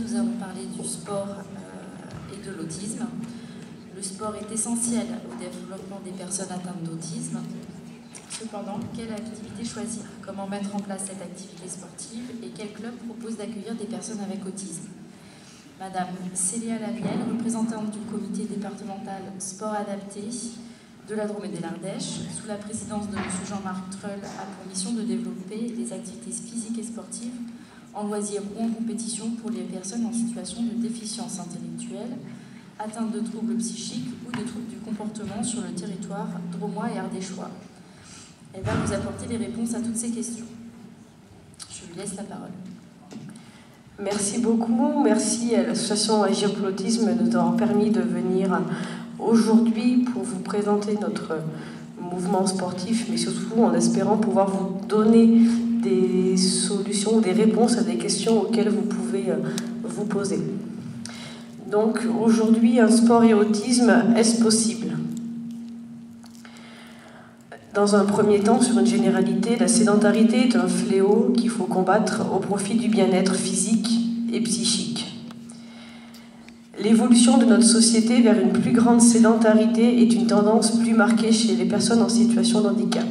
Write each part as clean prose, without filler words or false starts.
nous allons parler du sport et de l'autisme. Le sport est essentiel au développement des personnes atteintes d'autisme. Cependant, quelle activité choisir? Comment mettre en place cette activité sportive? Et quel club propose d'accueillir des personnes avec autisme? Madame Célia Lavielle, représentante du comité départemental Sport Adapté de la Drôme et de l'Ardèche, sous la présidence de M. Jean-Marc Treul, a pour mission de développer les activités physiques et sportives en loisirs ou en compétition pour les personnes en situation de déficience intellectuelle, atteintes de troubles psychiques ou de troubles du comportement sur le territoire drômois et ardéchois. Elle va vous apporter les réponses à toutes ces questions. Je lui laisse la parole. Merci beaucoup. Merci à l'association Agir pour l'autisme de nous avoir permis de venir aujourd'hui pour vous présenter notre mouvement sportif, mais surtout en espérant pouvoir vous donner des solutions, des réponses à des questions auxquelles vous pouvez vous poser. Donc aujourd'hui, un sport et autisme, est-ce possible? Dans un premier temps, sur une généralité, la sédentarité est un fléau qu'il faut combattre au profit du bien-être physique et psychique. L'évolution de notre société vers une plus grande sédentarité est une tendance plus marquée chez les personnes en situation de handicap.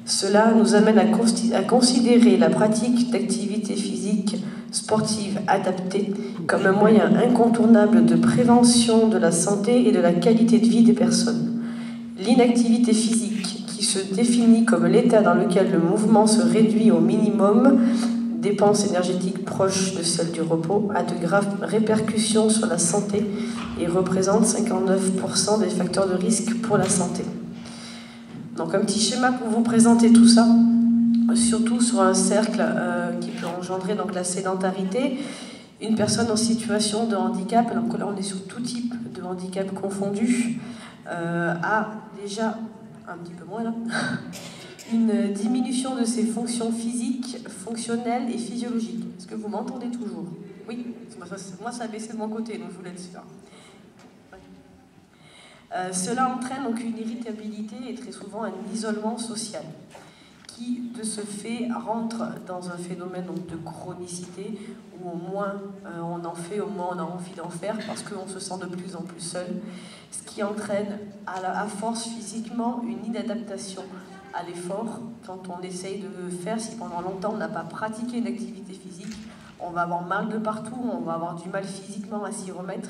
Cela nous amène à considérer la pratique d'activités physiques sportives adaptées comme un moyen incontournable de prévention de la santé et de la qualité de vie des personnes. L'inactivité physique, qui se définit comme l'état dans lequel le mouvement se réduit au minimum, dépenses énergétiques proches de celles du repos, a de graves répercussions sur la santé et représente 59% des facteurs de risque pour la santé. Donc un petit schéma pour vous présenter tout ça, surtout sur un cercle qui peut engendrer donc la sédentarité. Une personne en situation de handicap, alors que là on est sur tout type de handicap confondu, a déjà, un petit peu moins là, une diminution de ses fonctions physiques, fonctionnelles et physiologiques. Est-ce que vous m'entendez toujours? Oui, moi ça a baissé de mon côté, donc je voulais être sûre. Cela entraîne donc une irritabilité et très souvent un isolement social qui, de ce fait, rentre dans un phénomène donc, de chronicité où au moins on en fait, au moins on a envie d'en faire parce qu'on se sent de plus en plus seul, ce qui entraîne à force physiquement une inadaptation à l'effort. Quand on essaye de faire, si pendant longtemps on n'a pas pratiqué une activité physique, on va avoir mal de partout, on va avoir du mal physiquement à s'y remettre.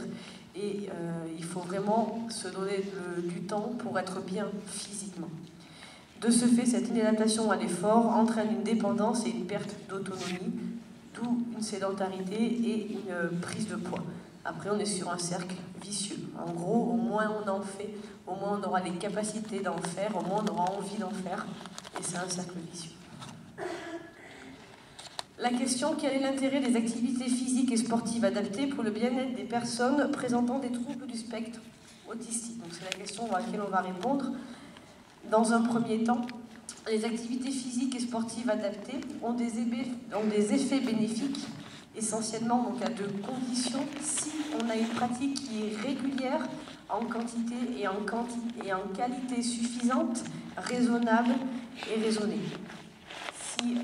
Et il faut vraiment se donner du temps pour être bien physiquement. De ce fait, cette inadaptation à l'effort entraîne une dépendance et une perte d'autonomie, d'où une sédentarité et une prise de poids. Après, on est sur un cercle vicieux. En gros, au moins on en fait, au moins on aura les capacités d'en faire, au moins on aura envie d'en faire, et c'est un cercle vicieux. La question, quel est l'intérêt des activités physiques et sportives adaptées pour le bien-être des personnes présentant des troubles du spectre autistique? Donc c'est la question à laquelle on va répondre. Dans un premier temps, les activités physiques et sportives adaptées ont des effets bénéfiques, essentiellement donc à deux conditions. Si on a une pratique qui est régulière, en quantité et en qualité suffisante, raisonnable et raisonnée. Si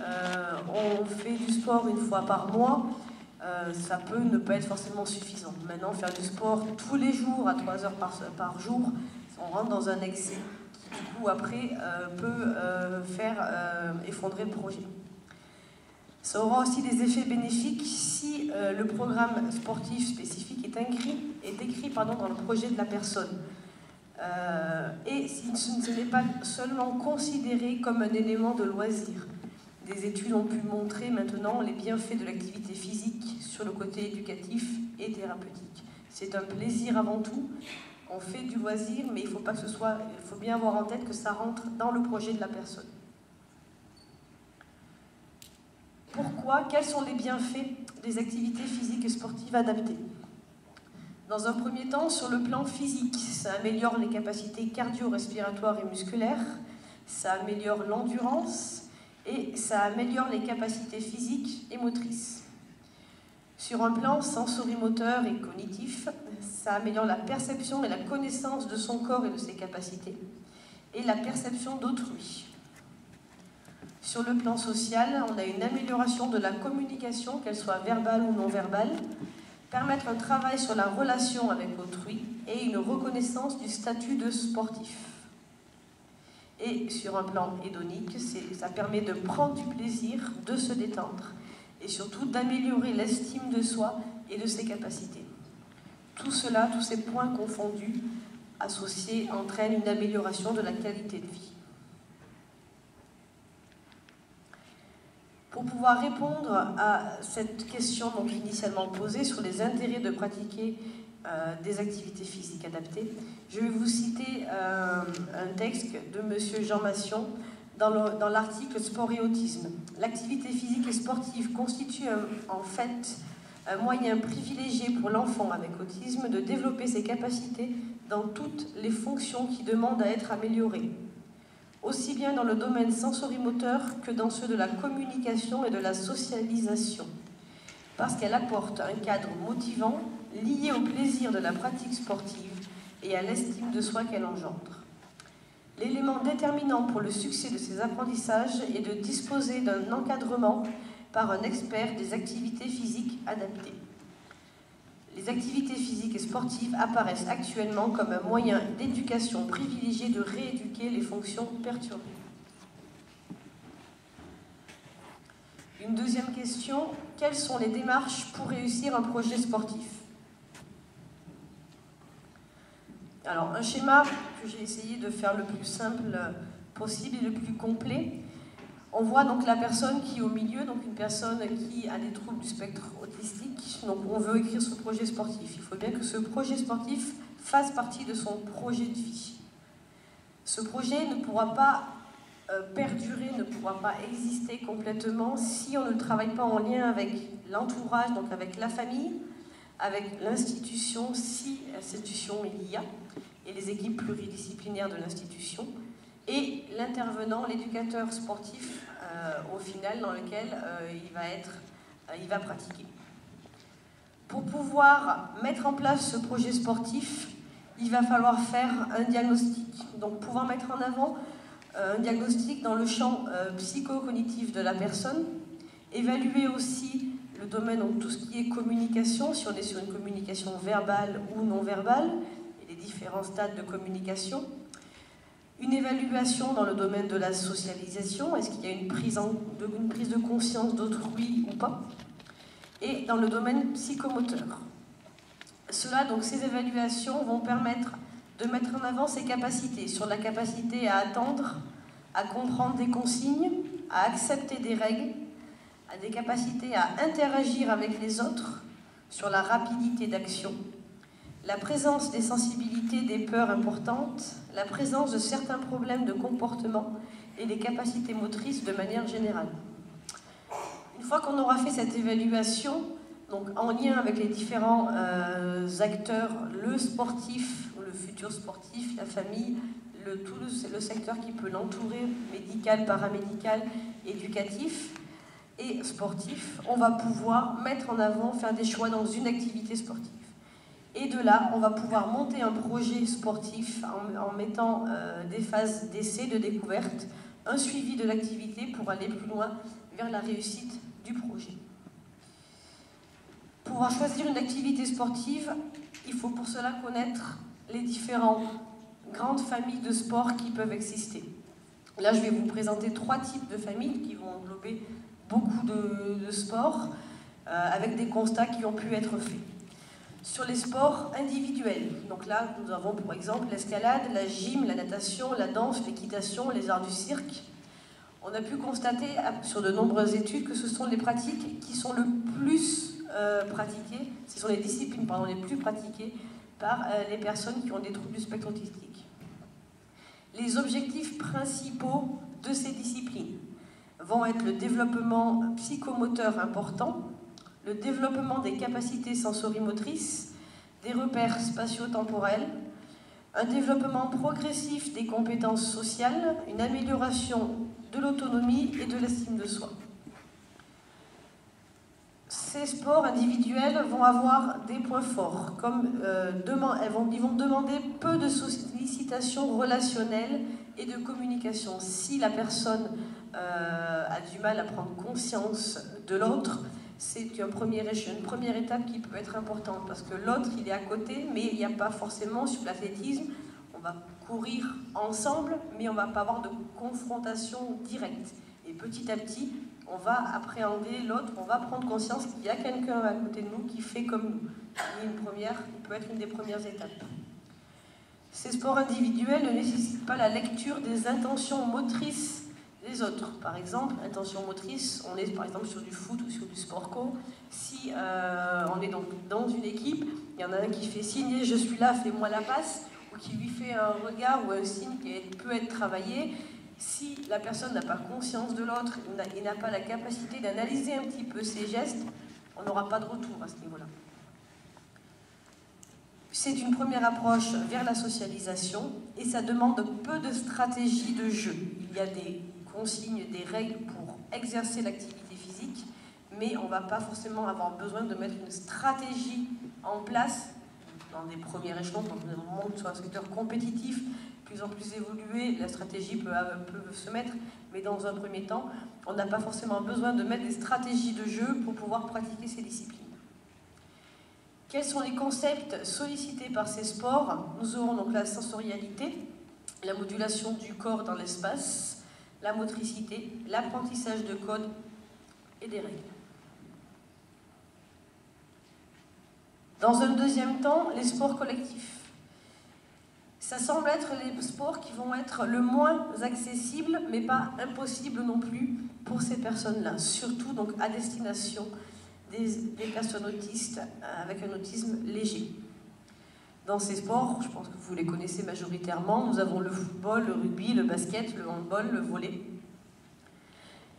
on fait du sport une fois par mois, ça peut ne pas être forcément suffisant. Maintenant, faire du sport tous les jours, à 3 heures par jour, on rentre dans un excès qui, du coup, après, peut faire effondrer le projet. Ça aura aussi des effets bénéfiques si le programme sportif spécifique est décrit dans le projet de la personne. Et si ce n'est pas seulement considéré comme un élément de loisir. Des études ont pu montrer maintenant les bienfaits de l'activité physique sur le côté éducatif et thérapeutique. C'est un plaisir avant tout. On fait du loisir, mais il faut bien avoir en tête que ça rentre dans le projet de la personne. Pourquoi? Quels sont les bienfaits des activités physiques et sportives adaptées? Dans un premier temps, sur le plan physique, ça améliore les capacités cardio-respiratoires et musculaires, ça améliore l'endurance, et ça améliore les capacités physiques et motrices. Sur un plan sensorimoteur et cognitif, ça améliore la perception et la connaissance de son corps et de ses capacités, et la perception d'autrui. Sur le plan social, on a une amélioration de la communication, qu'elle soit verbale ou non verbale, permettre un travail sur la relation avec autrui et une reconnaissance du statut de sportif. Et sur un plan hédonique, ça permet de prendre du plaisir, de se détendre et surtout d'améliorer l'estime de soi et de ses capacités. Tout cela, tous ces points confondus, associés, entraînent une amélioration de la qualité de vie. Pour pouvoir répondre à cette question donc initialement posée sur les intérêts de pratiquer des activités physiques adaptées, je vais vous citer un texte de M. Jean Massion dans l'article Sport et autisme. L'activité physique et sportive constitue en fait un moyen privilégié pour l'enfant avec autisme de développer ses capacités dans toutes les fonctions qui demandent à être améliorées, aussi bien dans le domaine sensorimoteur que dans ceux de la communication et de la socialisation, parce qu'elle apporte un cadre motivant lié au plaisir de la pratique sportive et à l'estime de soi qu'elle engendre. L'élément déterminant pour le succès de ces apprentissages est de disposer d'un encadrement par un expert des activités physiques adaptées. Les activités physiques et sportives apparaissent actuellement comme un moyen d'éducation privilégié de rééduquer les fonctions perturbées. Une deuxième question, quelles sont les démarches pour réussir un projet sportif? Alors, un schéma que j'ai essayé de faire le plus simple possible et le plus complet. On voit donc la personne qui est au milieu, donc une personne qui a des troubles du spectre autistique. Donc on veut écrire ce projet sportif. Il faut bien que ce projet sportif fasse partie de son projet de vie. Ce projet ne pourra pas perdurer, ne pourra pas exister complètement si on ne travaille pas en lien avec l'entourage, donc avec la famille, avec l'institution, si institution il y a, et les équipes pluridisciplinaires de l'institution, et l'intervenant, l'éducateur sportif, au final, dans lequel il va pratiquer. Pour pouvoir mettre en place ce projet sportif, il va falloir faire un diagnostic. Donc pouvoir mettre en avant un diagnostic dans le champ psychocognitif de la personne, évaluer aussi le domaine, donc tout ce qui est communication, si on est sur une communication verbale ou non verbale, et les différents stades de communication. Une évaluation dans le domaine de la socialisation, est-ce qu'il y a une prise de conscience d'autrui ou pas? Et dans le domaine psychomoteur. Ces évaluations vont permettre de mettre en avant ses capacités, sur la capacité à attendre, à comprendre des consignes, à accepter des règles, à des capacités à interagir avec les autres, sur la rapidité d'action, la présence des sensibilités, des peurs importantes, la présence de certains problèmes de comportement et des capacités motrices de manière générale. Une fois qu'on aura fait cette évaluation, donc en lien avec les différents acteurs, le sportif, le futur sportif, la famille, le secteur qui peut l'entourer, médical, paramédical, éducatif et sportif, on va pouvoir mettre en avant, faire des choix dans une activité sportive. Et de là, on va pouvoir monter un projet sportif en mettant des phases d'essai, de découverte, un suivi de l'activité pour aller plus loin vers la réussite du projet. Pour pouvoir choisir une activité sportive, il faut pour cela connaître les différentes grandes familles de sports qui peuvent exister. Là, je vais vous présenter 3 types de familles qui vont englober beaucoup de sports avec des constats qui ont pu être faits. Sur les sports individuels, donc là nous avons pour exemple l'escalade, la gym, la natation, la danse, l'équitation, les arts du cirque. On a pu constater sur de nombreuses études que ce sont les pratiques qui sont le plus pratiquées, ce sont les disciplines les plus pratiquées par les personnes qui ont des troubles du spectre autistique. Les objectifs principaux de ces disciplines vont être le développement psychomoteur important, le développement des capacités sensorimotrices, des repères spatio-temporels, un développement progressif des compétences sociales, une amélioration de l'autonomie et de l'estime de soi. Ces sports individuels vont avoir des points forts, comme ils vont demander peu de sollicitations relationnelles et de communication. Si la personne a du mal à prendre conscience de l'autre, c'est une première étape qui peut être importante, parce que l'autre, il est à côté, mais il n'y a pas forcément, sur l'athlétisme, on va courir ensemble, mais on ne va pas avoir de confrontation directe. Et petit à petit, on va appréhender l'autre, on va prendre conscience qu'il y a quelqu'un à côté de nous qui fait comme nous. Il peut être une des premières étapes. Ces sports individuels ne nécessitent pas la lecture des intentions motrices des autres. Par exemple, intention motrice, on est par exemple sur du foot ou sur du sport co. Si on est donc dans une équipe, il y en a un qui fait signe « je suis là, fais-moi la passe » ou qui lui fait un regard ou un signe qui peut être travaillé. Si la personne n'a pas conscience de l'autre et n'a pas la capacité d'analyser un petit peu ses gestes, on n'aura pas de retour à ce niveau-là. C'est une première approche vers la socialisation et ça demande peu de stratégie de jeu. Il y a des consignes, des règles pour exercer l'activité physique, mais on ne va pas forcément avoir besoin de mettre une stratégie en place dans des premiers échelons. Quand on monte sur un secteur compétitif, de plus en plus évolué, la stratégie peut se mettre, mais dans un premier temps, on n'a pas forcément besoin de mettre des stratégies de jeu pour pouvoir pratiquer ces disciplines. Quels sont les concepts sollicités par ces sports? Nous aurons donc la sensorialité, la modulation du corps dans l'espace, la motricité, l'apprentissage de codes et des règles. Dans un deuxième temps, les sports collectifs. Ça semble être les sports qui vont être le moins accessibles, mais pas impossibles non plus pour ces personnes-là, surtout donc à destination des personnes autistes avec un autisme léger. Dans ces sports, je pense que vous les connaissez majoritairement, nous avons le football, le rugby, le basket, le handball, le volley.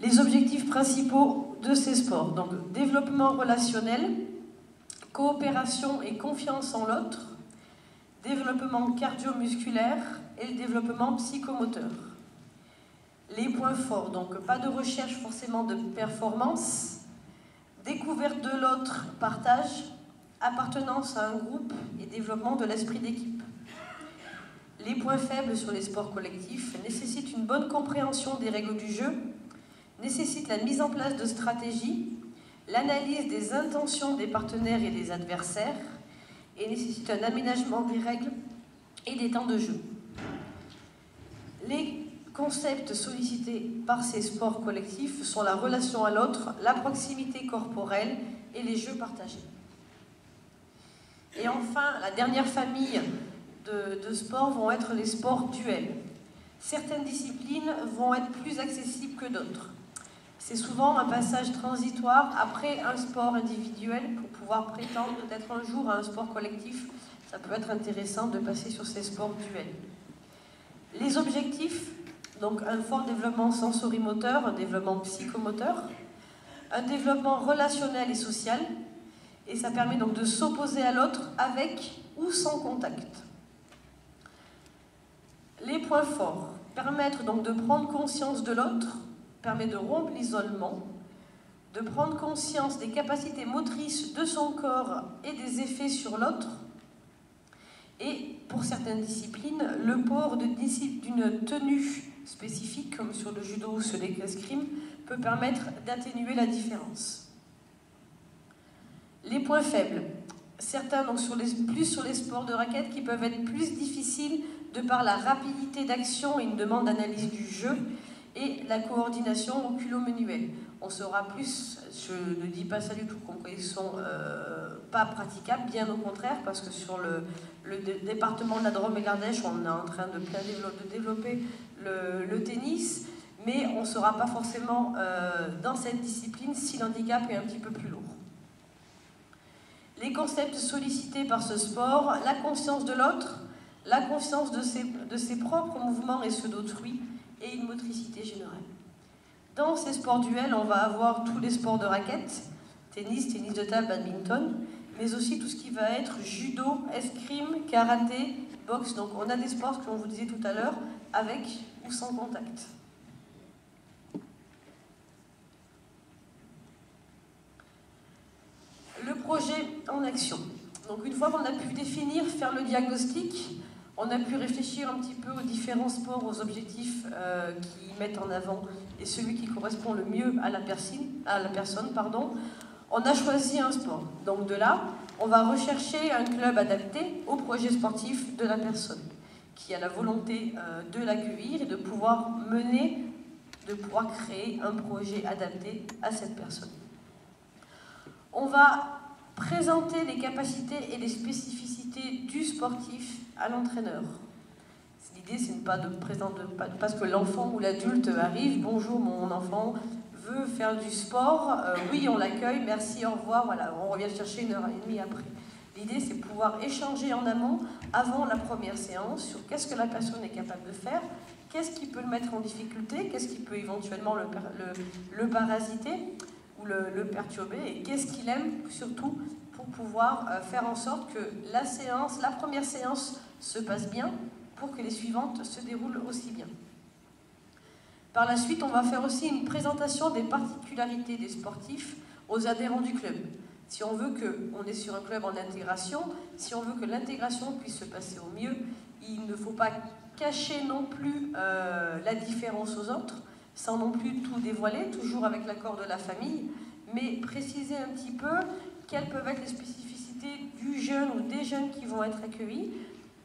Les objectifs principaux de ces sports, donc développement relationnel, coopération et confiance en l'autre, développement cardio-musculaire et le développement psychomoteur. Les points forts, donc pas de recherche forcément de performance, découverte de l'autre, partage, appartenance à un groupe et développement de l'esprit d'équipe. Les points faibles sur les sports collectifs nécessitent une bonne compréhension des règles du jeu, nécessitent la mise en place de stratégies, l'analyse des intentions des partenaires et des adversaires, et nécessitent un aménagement des règles et des temps de jeu. Les concepts sollicités par ces sports collectifs sont la relation à l'autre, la proximité corporelle et les jeux partagés. Et enfin, la dernière famille de sports vont être les sports duels. Certaines disciplines vont être plus accessibles que d'autres. C'est souvent un passage transitoire après un sport individuel pour pouvoir prétendre peut-être un jour à un sport collectif. Ça peut être intéressant de passer sur ces sports duels. Les objectifs, donc un fort développement sensorimoteur, un développement psychomoteur, un développement relationnel et social, et ça permet donc de s'opposer à l'autre avec ou sans contact. Les points forts, permettre donc de prendre conscience de l'autre, permet de rompre l'isolement, de prendre conscience des capacités motrices de son corps et des effets sur l'autre, et pour certaines disciplines, le port d'une tenue spécifique, comme sur le judo ou sur l'escrime, peut permettre d'atténuer la différence. Les points faibles. Certains, donc plus sur les sports de raquettes, qui peuvent être plus difficiles de par la rapidité d'action et une demande d'analyse du jeu, et la coordination oculo-manuelle. On saura plus, je ne dis pas ça du tout, comme quoi ils ne sont pas praticables, bien au contraire, parce que sur le département de la Drôme et l'Ardèche, on est en train de développer le tennis, mais on ne saura pas forcément dans cette discipline si l'handicap est un petit peu plus lourd. Les concepts sollicités par ce sport, la conscience de l'autre, la conscience de ses propres mouvements et ceux d'autrui, et une motricité générale. Dans ces sports duels, on va avoir tous les sports de raquettes, tennis de table, badminton, mais aussi tout ce qui va être judo, escrime, karaté, boxe. Donc on a des sports, comme on vous disait tout à l'heure, avec ou sans contact. Le projet en action. Donc une fois qu'on a pu définir, faire le diagnostic, On a pu réfléchir un petit peu aux différents sports, aux objectifs qui mettent en avant et celui qui correspond le mieux à la personne. On a choisi un sport. Donc de là, on va rechercher un club adapté au projet sportif de la personne, qui a la volonté de l'accueillir et de pouvoir créer un projet adapté à cette personne. On va présenter les capacités et les spécificités du sportif à l'entraîneur. L'idée, c'est pas de présenter, parce que l'enfant ou l'adulte arrive, bonjour mon enfant veut faire du sport, oui on l'accueille, merci, au revoir, voilà, on revient chercher 1h30 après. L'idée, c'est de pouvoir échanger en amont, avant la première séance, sur qu'est-ce que la personne est capable de faire, qu'est-ce qui peut le mettre en difficulté, qu'est-ce qui peut éventuellement le parasiter ou le perturber, et qu'est-ce qu'il aime surtout pour pouvoir faire en sorte que la première séance se passe bien pour que les suivantes se déroulent aussi bien. Par la suite, on va faire aussi une présentation des particularités des sportifs aux adhérents du club. Si on veut on est sur un club en intégration, si on veut que l'intégration puisse se passer au mieux, il ne faut pas cacher non plus la différence aux autres, sans non plus tout dévoiler, toujours avec l'accord de la famille, mais préciser un petit peu quelles peuvent être les spécificités du jeune ou des jeunes qui vont être accueillis,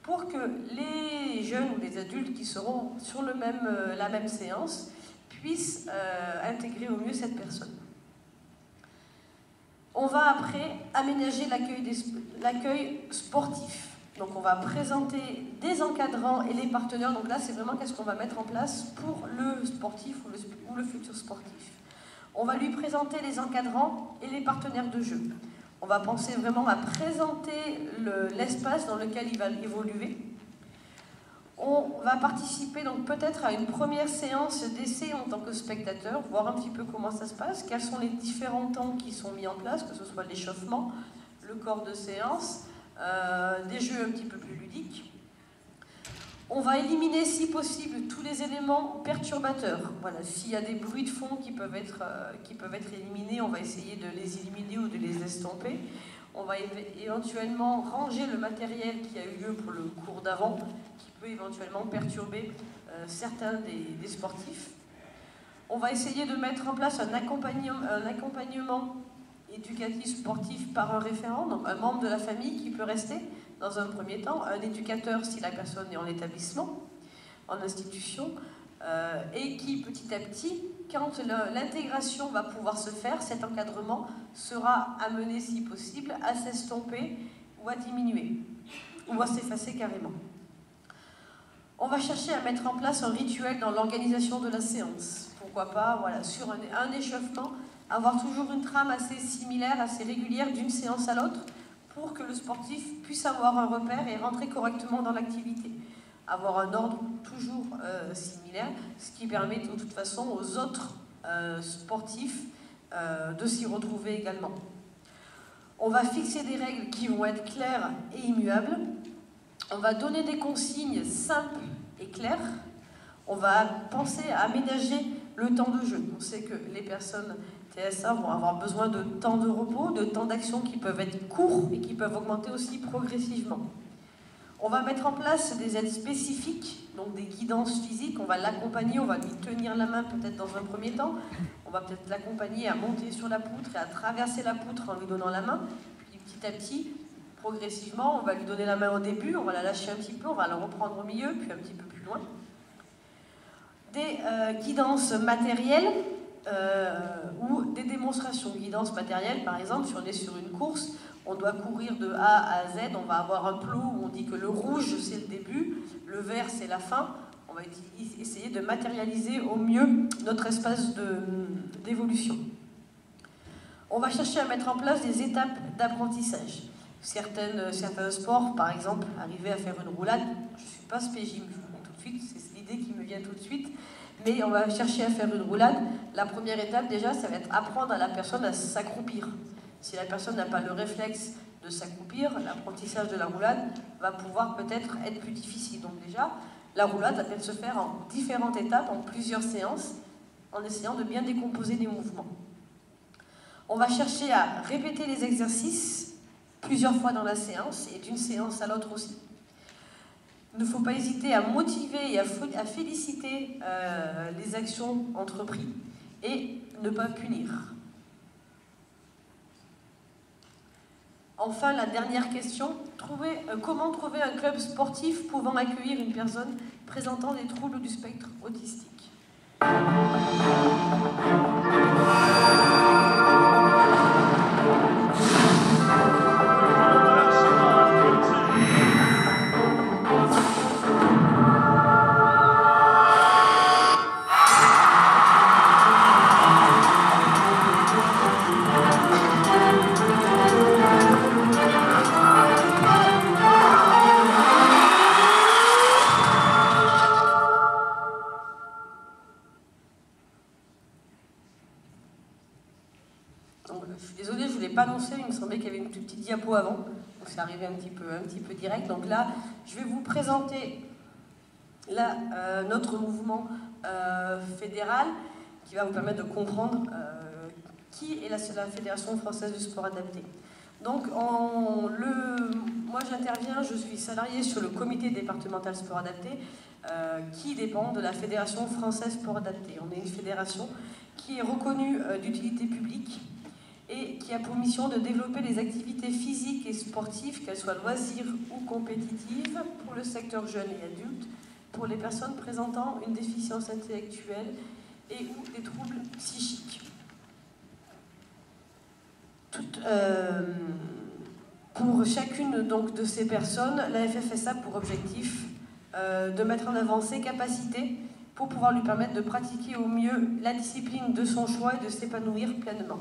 pour que les jeunes ou les adultes qui seront sur la même séance puissent intégrer au mieux cette personne. On va après aménager l'accueil sportif. Donc on va présenter des encadrants et les partenaires. Donc là, c'est vraiment qu'est-ce qu'on va mettre en place pour le sportif ou le futur sportif. On va lui présenter les encadrants et les partenaires de jeu. On va penser vraiment à présenter l'espace dans lequel il va évoluer. On va participer donc peut-être à une première séance d'essai en tant que spectateur, voir un petit peu comment ça se passe, quels sont les différents temps qui sont mis en place, que ce soit l'échauffement, le corps de séance, des jeux un petit peu plus ludiques. On va éliminer, si possible, tous les éléments perturbateurs. Voilà, s'il y a des bruits de fond qui peuvent être éliminés, on va essayer de les éliminer ou de les estomper. On va éventuellement ranger le matériel qui a eu lieu pour le cours d'avant, qui peut éventuellement perturber certains des sportifs. On va essayer de mettre en place un accompagnement éducatif sportif par un référent, donc un membre de la famille qui peut rester dans un premier temps, un éducateur si la personne est en établissement, en institution, et qui petit à petit, quand l'intégration va pouvoir se faire, cet encadrement sera amené si possible à s'estomper ou à diminuer, ou à s'effacer carrément. On va chercher à mettre en place un rituel dans l'organisation de la séance. Pourquoi pas, voilà, sur un échauffement, avoir toujours une trame assez similaire, assez régulière d'une séance à l'autre, pour que le sportif puisse avoir un repère et rentrer correctement dans l'activité. Avoir un ordre toujours similaire, ce qui permet de toute façon aux autres sportifs de s'y retrouver également. On va fixer des règles qui vont être claires et immuables. On va donner des consignes simples et claires. On va penser à aménager le temps de jeu. On sait que les personnes TSA vont avoir besoin de temps de repos, de temps d'action qui peuvent être courts et qui peuvent augmenter aussi progressivement. On va mettre en place des aides spécifiques, donc des guidances physiques. On va l'accompagner, on va lui tenir la main peut-être dans un premier temps. On va peut-être l'accompagner à monter sur la poutre et à traverser la poutre en lui donnant la main. Puis petit à petit, progressivement, on va lui donner la main au début, on va la lâcher un petit peu, on va la reprendre au milieu, puis un petit peu plus loin. Des guidances matérielles, ou des démonstrations de guidance matérielle. Par exemple, si on est sur une course, on doit courir de A à Z, on va avoir un plot où on dit que le rouge c'est le début, le vert c'est la fin. On va essayer de matérialiser au mieux notre espace d'évolution. On va chercher à mettre en place des étapes d'apprentissage. Certains sports, par exemple, arriver à faire une roulade, je ne suis pas spécialiste, je vous le montre tout de suite, c'est l'idée qui me vient tout de suite. Mais on va chercher à faire une roulade. La première étape, déjà, ça va être apprendre à la personne à s'accroupir. Si la personne n'a pas le réflexe de s'accroupir, l'apprentissage de la roulade va pouvoir peut-être être plus difficile. Donc déjà, la roulade va peut-être se faire en différentes étapes, en plusieurs séances, en essayant de bien décomposer les mouvements. On va chercher à répéter les exercices plusieurs fois dans la séance, et d'une séance à l'autre aussi. Il ne faut pas hésiter à motiver et à féliciter les actions entreprises et ne pas punir. Enfin, la dernière question, comment trouver un club sportif pouvant accueillir une personne présentant des troubles du spectre autistique? Je suis désolée, je ne vous l'ai pas annoncé, il me semblait qu'il y avait une petite diapo avant, donc c'est arrivé un petit peu direct. Donc là, je vais vous présenter notre mouvement fédéral qui va vous permettre de comprendre qui est la Fédération française du sport adapté. Donc, moi j'interviens, je suis salariée sur le comité départemental sport adapté qui dépend de la Fédération française sport adapté. On est une fédération qui est reconnue d'utilité publique et qui a pour mission de développer les activités physiques et sportives, qu'elles soient loisirs ou compétitives, pour le secteur jeune et adulte, pour les personnes présentant une déficience intellectuelle et ou des troubles psychiques. Pour chacune donc, de ces personnes, la FFSA a pour objectif de mettre en avant ses capacités pour pouvoir lui permettre de pratiquer au mieux la discipline de son choix et de s'épanouir pleinement.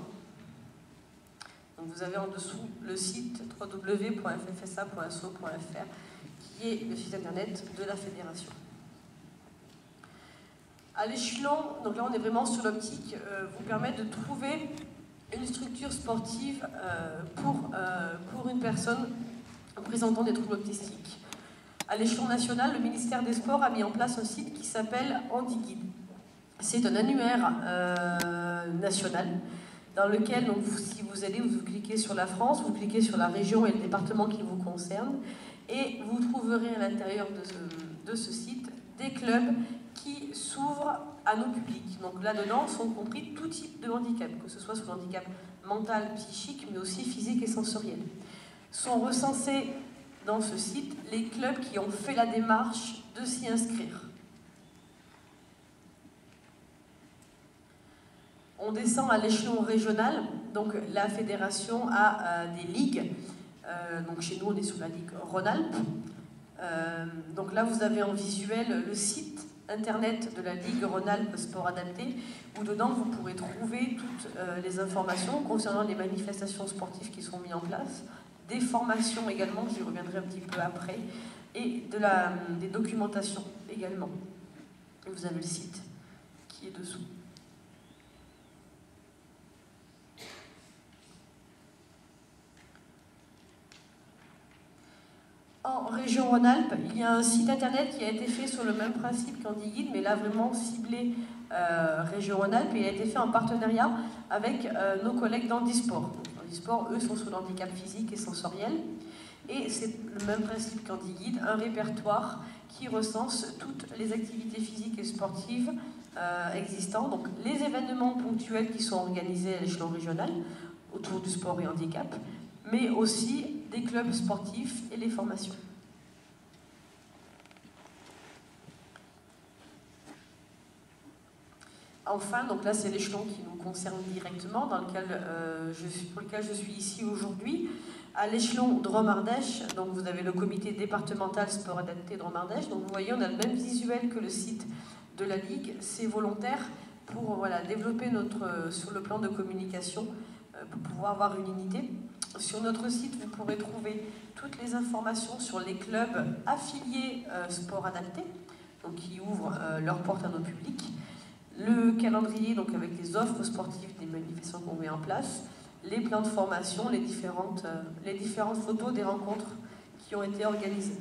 Donc vous avez en dessous le site www.ffsa.asso.fr qui est le site internet de la fédération. À l'échelon, donc là on est vraiment sur l'optique, vous permet de trouver une structure sportive pour une personne présentant des troubles autistiques. À l'échelon national, le ministère des Sports a mis en place un site qui s'appelle HandiGuide. C'est un annuaire national dans lequel, donc, si vous allez, vous cliquez sur la France, vous cliquez sur la région et le département qui vous concerne, et vous trouverez à l'intérieur de ce site des clubs qui s'ouvrent à nos publics. Donc là-dedans sont compris tout type de handicap, que ce soit sur le handicap mental, psychique, mais aussi physique et sensoriel. Sont recensés dans ce site les clubs qui ont fait la démarche de s'y inscrire. On descend à l'échelon régional, donc la fédération a des ligues. Donc chez nous, on est sous la ligue Rhône-Alpes. Donc là, vous avez en visuel le site internet de la Ligue Rhône-Alpes Sport Adapté, où dedans vous pourrez trouver toutes les informations concernant les manifestations sportives qui sont mises en place, des formations également, j'y reviendrai un petit peu après, et des documentations également. Et vous avez le site qui est dessous. En région Rhône-Alpes, il y a un site internet qui a été fait sur le même principe qu'HandiGuide, mais là vraiment ciblé région Rhône-Alpes, et a été fait en partenariat avec nos collègues d'Handisport. Handisport, eux, sont sur l'handicap physique et sensoriel, et c'est le même principe qu'HandiGuide, un répertoire qui recense toutes les activités physiques et sportives existantes, donc les événements ponctuels qui sont organisés à l'échelon régional autour du sport et handicap, mais aussi des clubs sportifs et les formations. Enfin, donc là c'est l'échelon qui nous concerne directement, pour lequel je suis ici aujourd'hui. À l'échelon Drôme-Ardèche, donc vous avez le comité départemental sport adapté Drôme-Ardèche. Donc vous voyez, on a le même visuel que le site de la Ligue. C'est volontaire pour développer sur le plan de communication, pour pouvoir avoir une unité. Sur notre site, vous pourrez trouver toutes les informations sur les clubs affiliés sport adapté, donc qui ouvrent leurs portes à nos publics. Le calendrier, donc avec les offres sportives des manifestations qu'on met en place, les plans de formation, les différentes photos des rencontres qui ont été organisées.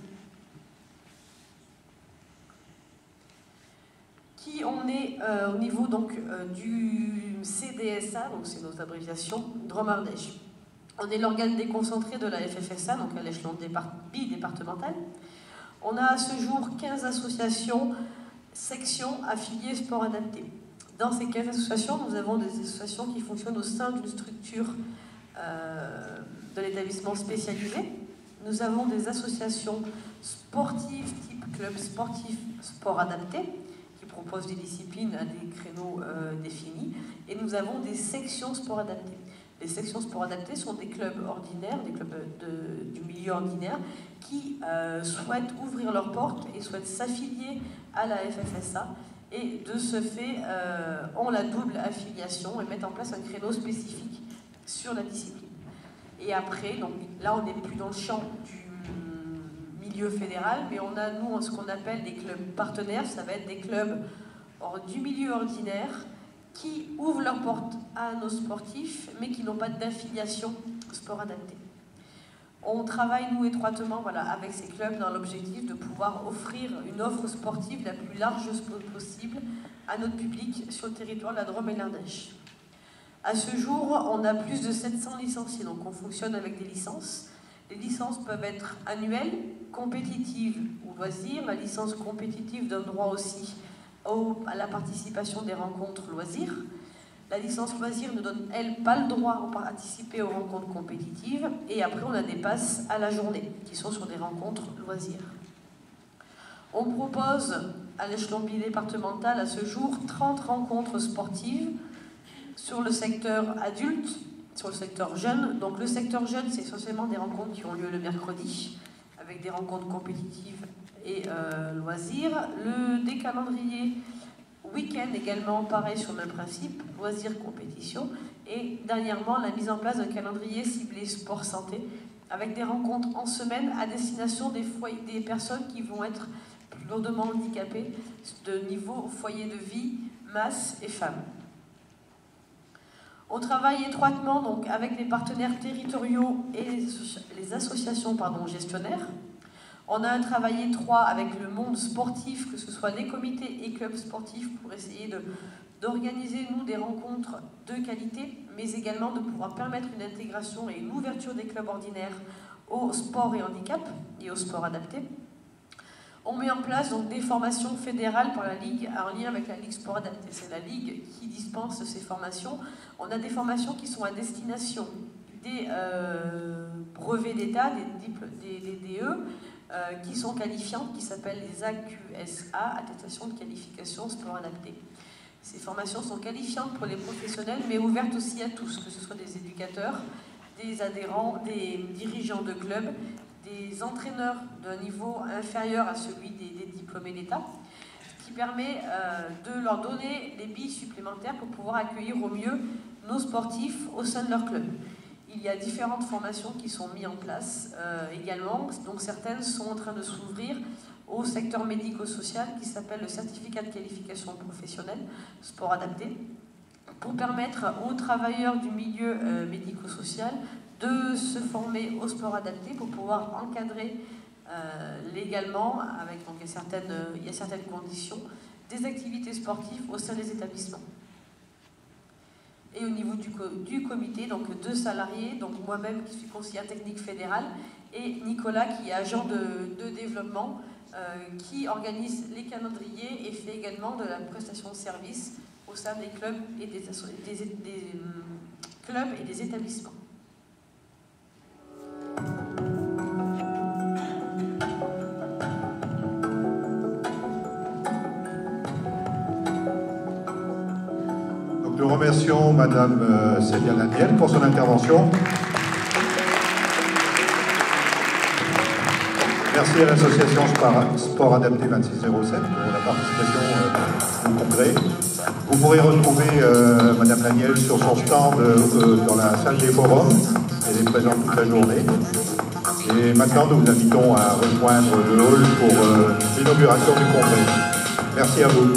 Qui on est au niveau donc, du CDSA, donc c'est notre abréviation, Drôme-Ardèche. On est l'organe déconcentré de la FFSA, donc à l'échelon bidépartemental. On a à ce jour 15 associations, sections affiliées sport adapté. Dans ces 15 associations, nous avons des associations qui fonctionnent au sein d'une structure de l'établissement spécialisé. Nous avons des associations sportives type club sportif sport adapté qui proposent des disciplines à des créneaux définis. Et nous avons des sections sport adapté. Les sections sport adapté sont des clubs ordinaires, des clubs du milieu ordinaire qui souhaitent ouvrir leurs portes et souhaitent s'affilier à la FFSA et de ce fait ont la double affiliation et mettent en place un créneau spécifique sur la discipline. Et après, donc là on n'est plus dans le champ du milieu fédéral, mais on a nous ce qu'on appelle des clubs partenaires, ça va être des clubs du milieu ordinaire qui ouvrent leurs portes à nos sportifs, mais qui n'ont pas d'affiliation sport adapté. On travaille, nous, étroitement avec ces clubs dans l'objectif de pouvoir offrir une offre sportive la plus large possible à notre public sur le territoire de la Drôme et de l'Ardèche. À ce jour, on a plus de 700 licenciés, donc on fonctionne avec des licences. Les licences peuvent être annuelles, compétitives ou loisirs. La licence compétitive donne droit aussi à la participation des rencontres loisirs. La licence loisir ne donne, elle, pas le droit de participer aux rencontres compétitives. Et après, on a des passes à la journée, qui sont sur des rencontres loisirs. On propose, à l'échelon départemental, à ce jour, 30 rencontres sportives sur le secteur adulte, sur le secteur jeune. Donc le secteur jeune, c'est essentiellement des rencontres qui ont lieu le mercredi, avec des rencontres compétitives et loisirs. Des calendriers week-end également, pareil sur le même principe, loisirs, compétition. Et dernièrement, la mise en place d'un calendrier ciblé sport-santé, avec des rencontres en semaine à destination des personnes qui vont être plus lourdement handicapées de niveau foyer de vie, masse et femmes. On travaille étroitement donc, avec les partenaires territoriaux et les associations gestionnaires. On a travaillé étroit avec le monde sportif, que ce soit les comités et clubs sportifs, pour essayer d'organiser, nous, des rencontres de qualité, mais également de pouvoir permettre une intégration et une ouverture des clubs ordinaires au sport et handicap et au sport adapté. On met en place donc, des formations fédérales par la Ligue, en lien avec la Ligue Sport Adapté. C'est la Ligue qui dispense ces formations. On a des formations qui sont à destination des brevets d'État, des DE, qui sont qualifiantes, qui s'appellent les AQSA, attestation de qualification sport adapté. Ces formations sont qualifiantes pour les professionnels, mais ouvertes aussi à tous, que ce soit des éducateurs, des adhérents, des dirigeants de clubs, des entraîneurs d'un niveau inférieur à celui des diplômés d'État, ce qui permet de leur donner des billes supplémentaires pour pouvoir accueillir au mieux nos sportifs au sein de leur club. Il y a différentes formations qui sont mises en place également, donc certaines sont en train de s'ouvrir au secteur médico-social qui s'appelle le certificat de qualification professionnelle sport adapté, pour permettre aux travailleurs du milieu médico-social de se former au sport adapté pour pouvoir encadrer légalement, avec donc, il y a certaines conditions, des activités sportives au sein des établissements. Et au niveau du comité, donc 2 salariés, donc moi-même qui suis conseillère technique fédérale, et Nicolas qui est agent de développement, qui organise les calendriers et fait également de la prestation de services au sein des clubs et des établissements. Nous remercions Madame Célia Laniel pour son intervention. Merci à l'association Sport Adapté 2607 pour la participation au congrès. Vous pourrez retrouver Madame Laniel sur son stand dans la salle des forums. Elle est présente toute la journée. Et maintenant, nous vous invitons à rejoindre le hall pour l'inauguration du congrès. Merci à vous.